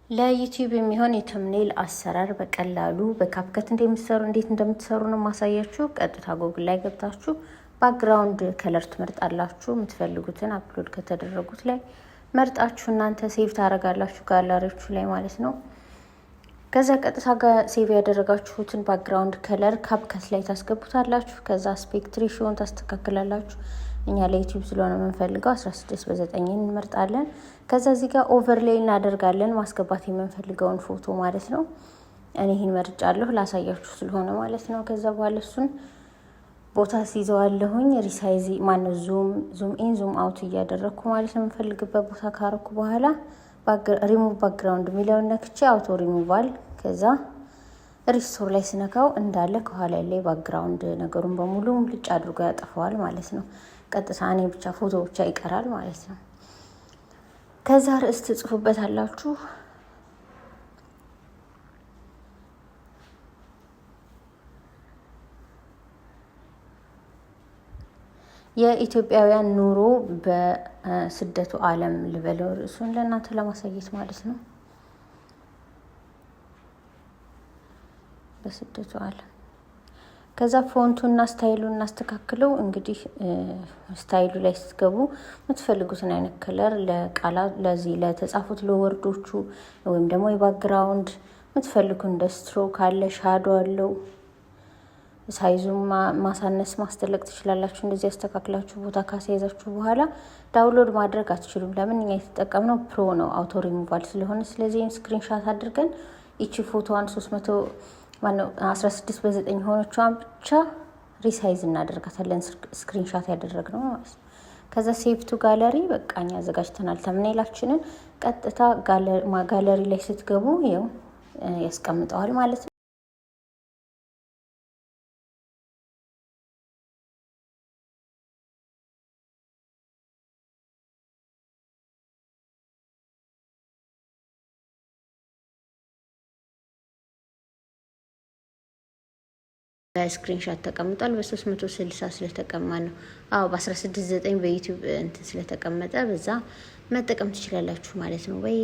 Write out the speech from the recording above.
ለዩቲዩብ የሚሆን የተምኔል አሰራር በቀላሉ በካፕከት እንዴት እንደምትሰሩ ነው ማሳያችሁ። ቀጥታ ጎግል ላይ ገብታችሁ ባክግራውንድ ከለር ትመርጣላችሁ። የምትፈልጉትን አፕሎድ ከተደረጉት ላይ መርጣችሁ እናንተ ሴቭ ታደርጋላችሁ ጋላሪዎቹ ላይ ማለት ነው። ከዛ ቀጥታ ጋር ሴቭ ያደረጋችሁትን ባክግራውንድ ከለር ካፕከት ላይ ታስገቡታላችሁ። ከዛ አስፔክት ሬሽዮን ታስተካክላላችሁ። እኛ ለዩቲዩብ ስለሆነ የምንፈልገው 16:9 እንመርጣለን። ከዛ እዚህ ጋር ኦቨርሌይ እናደርጋለን ማስገባት የምንፈልገውን ፎቶ ማለት ነው። እኔ ይሄን መርጫለሁ ላሳያችሁ ስለሆነ ማለት ነው። ከዛ በኋላ እሱን ቦታ ሲይዘዋለሁኝ ሪሳይዝ ዙም ኢን ዙም አውት እያደረኩ ማለት ነው። የምንፈልግበት ቦታ ካረኩ በኋላ ሪሙቭ ባክግራውንድ የሚለውን ነክቼ አውቶ ሪሙቫል ከዛ ሪስቶር ላይ ስነካው እንዳለ ከኋላ ላይ ባክግራውንድ ነገሩን በሙሉ ልጭ አድርጎ ያጠፋዋል ማለት ነው። ቀጥታ እኔ ብቻ ፎቶ ብቻ ይቀራል ማለት ነው። ከዛ ርዕስ ትጽፉበታላችሁ። የኢትዮጵያውያን ኑሮ በስደቱ ዓለም ልበለው ርዕሱን ለእናንተ ለማሳየት ማለት ነው። በስደቱ ዓለም ከዛ ፎንቱና ስታይሉን እናስተካክለው። እንግዲህ ስታይሉ ላይ ስትገቡ የምትፈልጉትን አይነት ከለር ለቃላት ለዚህ ለተጻፉት ለወርዶቹ ወይም ደግሞ የባክግራውንድ የምትፈልጉ እንደ ስትሮክ አለ ሻዶ አለው። ሳይዙን ማሳነስ ማስተለቅ ትችላላችሁ። እንደዚህ ያስተካክላችሁ ቦታ ካስያዛችሁ በኋላ ዳውንሎድ ማድረግ አትችሉም። ለምን እኛ የተጠቀምነው ፕሮ ነው አውቶ ሪሙቫል ስለሆነ። ስለዚህ ስክሪንሻት አድርገን እቺ ፎቶዋን 16:9 ሆነቿን ብቻ ሪሳይዝ እናደርጋታለን። ስክሪንሻት ያደረግነው ማለት ነው። ከዛ ሴቭ ቱ ጋለሪ በቃኛ አዘጋጅተናል ተምኔላችንን። ቀጥታ ጋለሪ ላይ ስትገቡ ይኸው ያስቀምጠዋል ማለት ነው። ስክሪንሻት ተቀምጧል። በ360 ስለተቀማ ነው። በ16:9 በዩቲዩብ ስለተቀመጠ በዛ መጠቀም ትችላላችሁ ማለት ነው ወይ